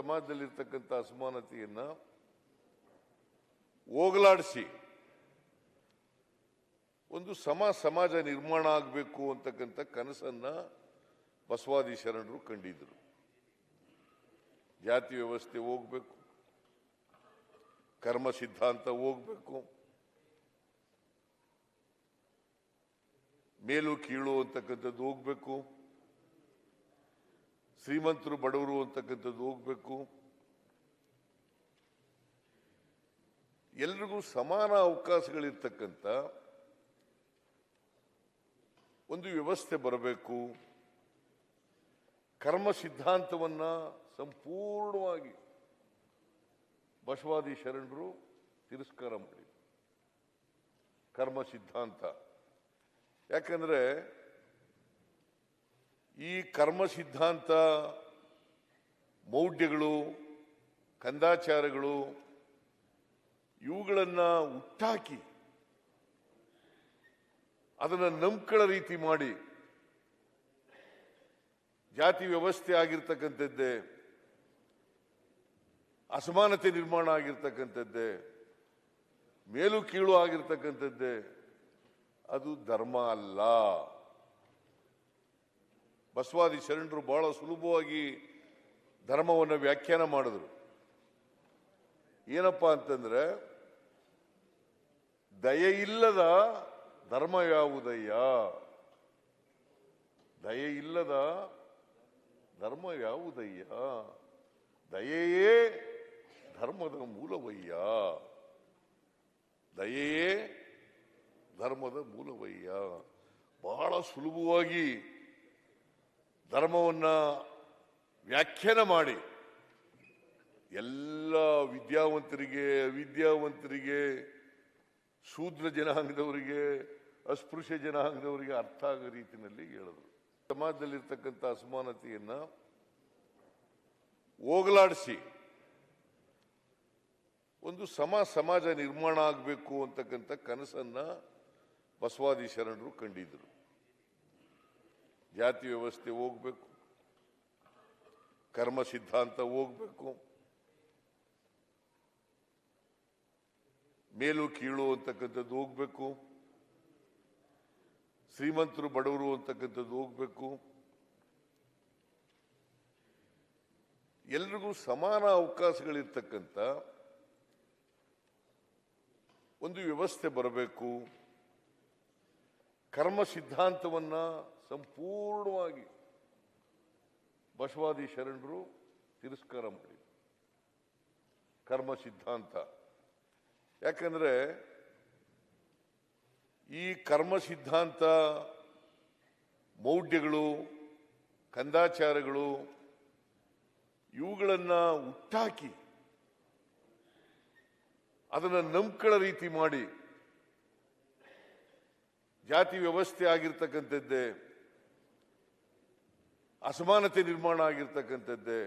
ಸಮಾಜದಲ್ಲಿರ್ತಕ್ಕಂಥ ಅಸಮಾನತೆಯನ್ನ ಹೋಗಲಾಡಿಸಿ ಒಂದು ಸಮಾಜ ನಿರ್ಮಾಣ ಆಗಬೇಕು ಅಂತಕ್ಕಂಥ ಕನಸನ್ನ ಬಸವಾದಿ ಶರಣರು ಕಂಡಿದ್ರು. ಜಾತಿ ವ್ಯವಸ್ಥೆ ಹೋಗ್ಬೇಕು, ಕರ್ಮ ಸಿದ್ಧಾಂತ ಹೋಗ್ಬೇಕು, ಮೇಲು ಕೀಳು ಅಂತಕ್ಕಂಥದ್ದು ಹೋಗ್ಬೇಕು, ಶ್ರೀಮಂತರು ಬಡವರು ಅಂತಕ್ಕಂಥದ್ದು ಹೋಗ್ಬೇಕು, ಎಲ್ರಿಗೂ ಸಮಾನ ಅವಕಾಶಗಳಿರ್ತಕ್ಕಂಥ ಒಂದು ವ್ಯವಸ್ಥೆ ಬರಬೇಕು. ಕರ್ಮ ಸಿದ್ಧಾಂತವನ್ನ ಸಂಪೂರ್ಣವಾಗಿ ಬಸವಾದಿ ಶರಣರು ತಿರಸ್ಕಾರ ಮಾಡಿದರು. ಕರ್ಮ ಸಿದ್ಧಾಂತ ಯಾಕಂದ್ರೆ ಈ ಕರ್ಮ ಸಿದ್ಧಾಂತ ಮೌಢ್ಯಗಳು, ಕಂದಾಚಾರಗಳು ಇವುಗಳನ್ನ ಹುಟ್ಟಾಕಿ ಅದನ್ನು ನಂಬ್ಕೊಳ್ಳೋ ರೀತಿ ಮಾಡಿ ಜಾತಿ ವ್ಯವಸ್ಥೆ ಆಗಿರ್ತಕ್ಕಂಥದ್ದೇ, ಅಸಮಾನತೆ ನಿರ್ಮಾಣ ಆಗಿರ್ತಕ್ಕಂಥದ್ದೇ, ಮೇಲು ಕೀಳು ಆಗಿರ್ತಕ್ಕಂಥದ್ದೇ ಅದು ಧರ್ಮ ಅಲ್ಲ. ಬಸವಾದಿ ಶರಣರು ಬಹಳ ಸುಲಭವಾಗಿ ಧರ್ಮವನ್ನು ವ್ಯಾಖ್ಯಾನ ಮಾಡಿದ್ರು. ಏನಪ್ಪಾ ಅಂತಂದ್ರೆ, ದಯೆ ಇಲ್ಲದ ಧರ್ಮ ಯಾವುದಯ್ಯ, ದಯೆ ಇಲ್ಲದ ಧರ್ಮ ಯಾವುದಯ್ಯ, ದಯೆಯೇ ಧರ್ಮದ ಮೂಲವಯ್ಯ, ದಯೆಯೇ ಧರ್ಮದ ಮೂಲವಯ್ಯ. ಬಹಳ ಸುಲಭವಾಗಿ ಧರ್ಮವನ್ನ ವ್ಯಾಖ್ಯಾನ ಮಾಡಿ ಎಲ್ಲ ವಿದ್ಯಾವಂತರಿಗೆ, ಅವಿದ್ಯಾವಂತರಿಗೆ, ಶೂದ್ರ ಜನಾಂಗದವರಿಗೆ, ಅಸ್ಪೃಶ್ಯ ಜನಾಂಗದವರಿಗೆ ಅರ್ಥ ಆಗೋ ರೀತಿಯಲ್ಲಿ ಹೇಳಿದ್ರು. ಸಮಾಜದಲ್ಲಿರ್ತಕ್ಕಂಥ ಅಸಮಾನತೆಯನ್ನ ಹೋಗಲಾಡಿಸಿ ಒಂದು ಸಮಾಜ ನಿರ್ಮಾಣ ಆಗಬೇಕು ಅಂತಕ್ಕಂಥ ಕನಸನ್ನ ಬಸವಾದಿ ಶರಣರು ಕಂಡಿದ್ರು. ಜಾತಿ ವ್ಯವಸ್ಥೆ ಹೋಗ್ಬೇಕು, ಕರ್ಮ ಸಿದ್ಧಾಂತ ಹೋಗ್ಬೇಕು, ಮೇಲು ಕೀಳು ಅಂತಕ್ಕಂಥದ್ದು ಹೋಗ್ಬೇಕು, ಶ್ರೀಮಂತರು ಬಡವರು ಅಂತಕ್ಕಂಥದ್ದು ಹೋಗ್ಬೇಕು, ಎಲ್ರಿಗೂ ಸಮಾನ ಅವಕಾಶಗಳಿರ್ತಕ್ಕಂಥ ಒಂದು ವ್ಯವಸ್ಥೆ ಬರಬೇಕು. ಕರ್ಮ ಸಿದ್ಧಾಂತವನ್ನ ಸಂಪೂರ್ಣವಾಗಿ ಬಸವಾದಿ ಶರಣರು ತಿರಸ್ಕಾರ ಮಾಡಿದರು. ಕರ್ಮ ಸಿದ್ಧಾಂತ ಯಾಕಂದ್ರೆ ಈ ಕರ್ಮ ಸಿದ್ಧಾಂತ ಮೌಢ್ಯಗಳು, ಕಂದಾಚಾರಗಳು ಇವುಗಳನ್ನ ಹುಟ್ಟಾಕಿ ಅದನ್ನು ನಂಬ್ಕೊಳ್ಳೋ ರೀತಿ ಮಾಡಿ ಜಾತಿ ವ್ಯವಸ್ಥೆ ಆಗಿರ್ತಕ್ಕಂಥದ್ದೇ, ಅಸಮಾನತೆ ನಿರ್ಮಾಣ ಆಗಿರ್ತಕ್ಕಂಥದ್ದೇ,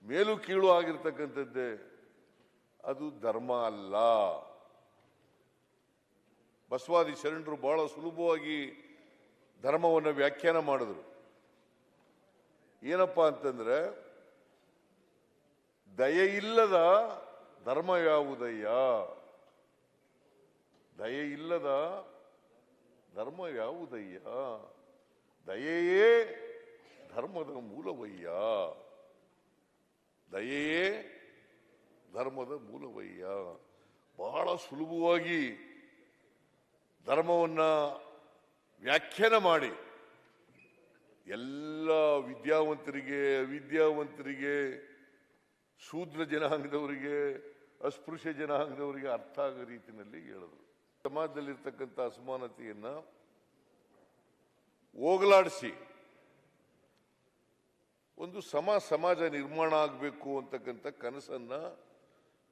ಮೇಲು ಕೀಳು ಆಗಿರ್ತಕ್ಕಂಥದ್ದೇ ಅದು ಧರ್ಮ ಅಲ್ಲ. ಬಸವಾದಿ ಶರಣರು ಬಹಳ ಸುಲಭವಾಗಿ ಧರ್ಮವನ್ನು ವ್ಯಾಖ್ಯಾನ ಮಾಡಿದ್ರು. ಏನಪ್ಪಾ ಅಂತಂದ್ರೆ, ದಯೆ ಇಲ್ಲದ ಧರ್ಮ ಯಾವುದಯ್ಯ, ದಯೆ ಇಲ್ಲದ ಧರ್ಮ ಯಾವುದಯ್ಯ, ದಯೆಯೇ ಧರ್ಮದ ಮೂಲವಯ್ಯ, ದಯೆಯೇ ಧರ್ಮದ ಮೂಲವಯ್ಯ. ಬಹಳ ಸುಲಭವಾಗಿ ಧರ್ಮವನ್ನ ವ್ಯಾಖ್ಯಾನ ಮಾಡಿ ಎಲ್ಲ ವಿದ್ಯಾವಂತರಿಗೆ, ಅವಿದ್ಯಾವಂತರಿಗೆ, ಶೂದ್ರ ಜನಾಂಗದವರಿಗೆ, ಅಸ್ಪೃಶ್ಯ ಜನಾಂಗದವರಿಗೆ ಅರ್ಥ ಆಗೋ ರೀತಿಯಲ್ಲಿ ಹೇಳಿದ್ರು. ಸಮಾಜದಲ್ಲಿರ್ತಕ್ಕಂಥ ಅಸಮಾನತೆಯನ್ನ ಹೋಗಲಾಡಿಸಿ ಒಂದು ಸಮಾಜ ನಿರ್ಮಾಣ ಆಗಬೇಕು ಅಂತಕ್ಕಂಥ ಕನಸನ್ನ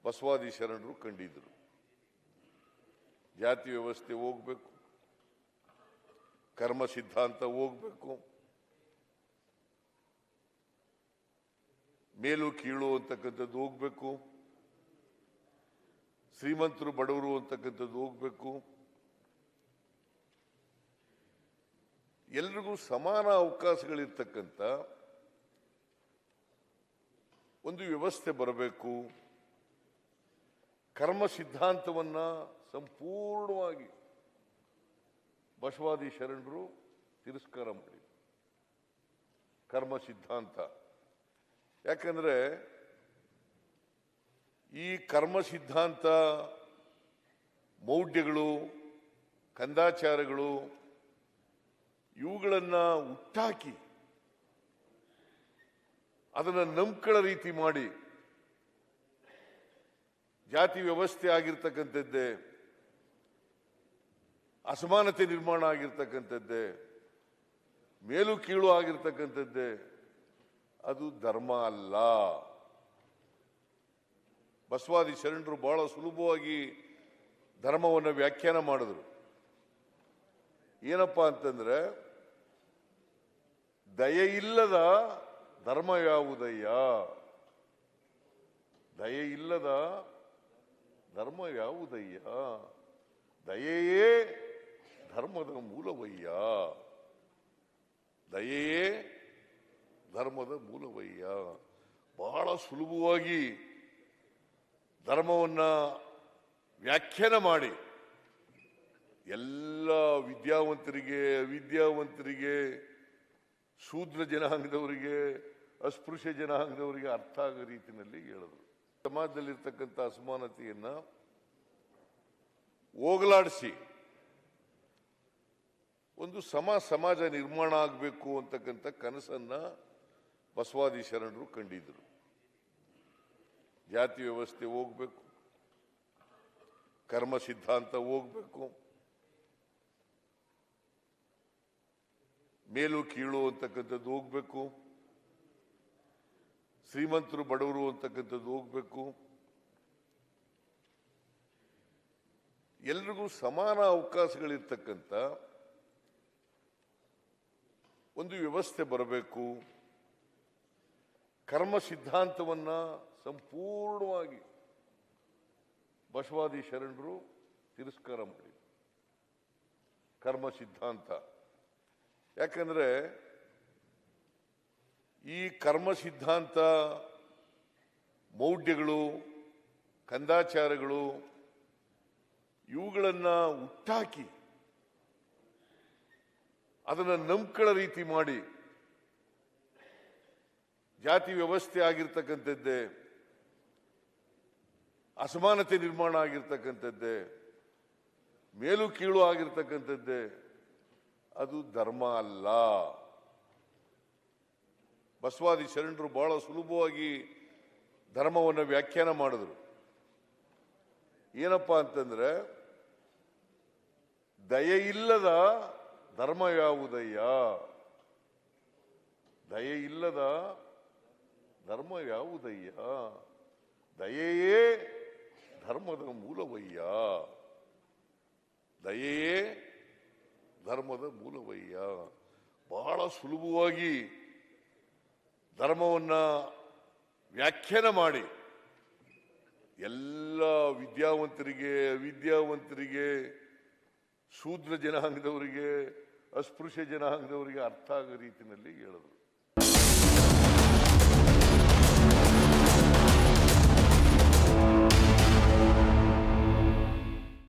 ಬಸವಾದಿ ಶರಣರು ಕಂಡಿದ್ರು. ಜಾತಿ ವ್ಯವಸ್ಥೆ ಹೋಗ್ಬೇಕು, ಕರ್ಮ ಸಿದ್ಧಾಂತ ಹೋಗ್ಬೇಕು, ಮೇಲು ಕೀಳು ಅಂತಕ್ಕಂಥದ್ದು ಹೋಗ್ಬೇಕು, ಶ್ರೀಮಂತರು ಬಡವರು ಅಂತಕ್ಕಂಥದ್ದು ಹೋಗ್ಬೇಕು, ಎಲ್ರಿಗೂ ಸಮಾನ ಅವಕಾಶಗಳಿರ್ತಕ್ಕಂಥ ಒಂದು ವ್ಯವಸ್ಥೆ ಬರಬೇಕು. ಕರ್ಮ ಸಿದ್ಧಾಂತವನ್ನ ಸಂಪೂರ್ಣವಾಗಿ ಬಸವಾದಿ ಶರಣರು ತಿರಸ್ಕಾರ ಮಾಡಿ ಕರ್ಮ ಸಿದ್ಧಾಂತ. ಯಾಕಂದ್ರೆ ಈ ಕರ್ಮ ಸಿದ್ಧಾಂತ ಮೌಢ್ಯಗಳು, ಕಂದಾಚಾರಗಳು ಇವುಗಳನ್ನ ಹುಟ್ಟಾಕಿ ಅದನ್ನ ನಂಬ್ಕೊಳ್ಳೋ ರೀತಿ ಮಾಡಿ ಜಾತಿ ವ್ಯವಸ್ಥೆ ಆಗಿರ್ತಕ್ಕಂಥದ್ದೇ, ಅಸಮಾನತೆ ನಿರ್ಮಾಣ ಆಗಿರ್ತಕ್ಕಂಥದ್ದೇ, ಮೇಲು ಕೀಳು ಆಗಿರ್ತಕ್ಕಂಥದ್ದೇ, ಅದು ಧರ್ಮ ಅಲ್ಲ. ಬಸವಾದಿ ಶರಣರು ಬಹಳ ಸುಲಭವಾಗಿ ಧರ್ಮವನ್ನು ವ್ಯಾಖ್ಯಾನ ಮಾಡಿದ್ರು. ಏನಪ್ಪಾ ಅಂತಂದ್ರೆ, ದಯೆಯಿಲ್ಲದ ಧರ್ಮ ಯಾವುದಯ್ಯ, ದಯೆಯಿಲ್ಲದ ಧರ್ಮ ಯಾವುದಯ್ಯ, ದಯೆಯೇ ಧರ್ಮದ ಮೂಲವಯ್ಯ, ದಯೆಯೇ ಧರ್ಮದ ಮೂಲವಯ್ಯ. ಬಹಳ ಸುಲಭವಾಗಿ ಧರ್ಮವನ್ನ ವ್ಯಾಖ್ಯಾನ ಮಾಡಿ ಎಲ್ಲ ವಿದ್ಯಾವಂತರಿಗೆ, ಅವಿದ್ಯಾವಂತರಿಗೆ, ಶೂದ್ರ ಜನಾಂಗದವರಿಗೆ, ಅಸ್ಪೃಶ್ಯ ಜನಾಂಗದವರಿಗೆ ಅರ್ಥ ಆಗೋ ರೀತಿಯಲ್ಲಿ ಹೇಳಿದ್ರು. ಸಮಾಜದಲ್ಲಿರ್ತಕ್ಕಂಥ ಅಸಮಾನತೆಯನ್ನ ಹೋಗಲಾಡಿಸಿ ಒಂದು ಸಮಾಜ ನಿರ್ಮಾಣ ಆಗಬೇಕು ಅಂತಕ್ಕಂಥ ಕನಸನ್ನ ಬಸವಾದಿ ಶರಣರು ಕಂಡಿದ್ರು. ಜಾತಿ ವ್ಯವಸ್ಥೆ ಹೋಗ್ಬೇಕು, ಕರ್ಮ ಸಿದ್ಧಾಂತ ಹೋಗ್ಬೇಕು, ಮೇಲು ಕೀಳು ಅಂತಕ್ಕಂಥದ್ದು ಹೋಗ್ಬೇಕು, ಶ್ರೀಮಂತರು ಬಡವರು ಅಂತಕ್ಕಂಥದ್ದು ಹೋಗ್ಬೇಕು, ಎಲ್ರಿಗೂ ಸಮಾನ ಅವಕಾಶಗಳಿರ್ತಕ್ಕಂಥ ಒಂದು ವ್ಯವಸ್ಥೆ ಬರಬೇಕು. ಕರ್ಮ ಸಿದ್ಧಾಂತವನ್ನ ಸಂಪೂರ್ಣವಾಗಿ ಬಸವಾದಿ ಶರಣರು ತಿರಸ್ಕಾರ ಮಾಡಿ ಕರ್ಮ ಸಿದ್ಧಾಂತ. ಯಾಕಂದ್ರೆ ಈ ಕರ್ಮ ಸಿದ್ಧಾಂತ ಮೌಢ್ಯಗಳು, ಕಂದಾಚಾರಗಳು ಇವುಗಳನ್ನ ಹುಟ್ಟಾಕಿ ಅದನ್ನ ನಂಬ್ಕೊಳ್ಳೋ ರೀತಿ ಮಾಡಿ ಜಾತಿ ವ್ಯವಸ್ಥೆ ಆಗಿರ್ತಕ್ಕಂಥದ್ದೇ, ಅಸಮಾನತೆ ನಿರ್ಮಾಣ ಆಗಿರ್ತಕ್ಕಂಥದ್ದೇ, ಮೇಲು ಕೀಳು ಆಗಿರ್ತಕ್ಕಂಥದ್ದೇ, ಅದು ಧರ್ಮ ಅಲ್ಲ. ಬಸವಾದಿ ಶರಣರು ಬಹಳ ಸುಲಭವಾಗಿ ಧರ್ಮವನ್ನು ವ್ಯಾಖ್ಯಾನ ಮಾಡಿದ್ರು. ಏನಪ್ಪಾ ಅಂತಂದ್ರೆ, ದಯೆಯಿಲ್ಲದ ಧರ್ಮ ಯಾವುದಯ್ಯ, ದಯೆಯಿಲ್ಲದ ಧರ್ಮ ಯಾವುದಯ್ಯ, ದಯೆಯೇ ಧರ್ಮದ ಮೂಲವಯ್ಯ, ದಯೆಯೇ ಧರ್ಮದ ಮೂಲವಯ್ಯ. ಬಹಳ ಸುಲಭವಾಗಿ ಧರ್ಮವನ್ನ ವ್ಯಾಖ್ಯಾನ ಮಾಡಿ ಎಲ್ಲ ವಿದ್ಯಾವಂತರಿಗೆ, ಅವಿದ್ಯಾವಂತರಿಗೆ, ಶೂದ್ರ ಜನಾಂಗದವರಿಗೆ, ಅಸ್ಪೃಶ್ಯ ಜನಾಂಗದವರಿಗೆ ಅರ್ಥ ಆಗೋ ರೀತಿಯಲ್ಲಿ ಹೇಳಿದ್ರು.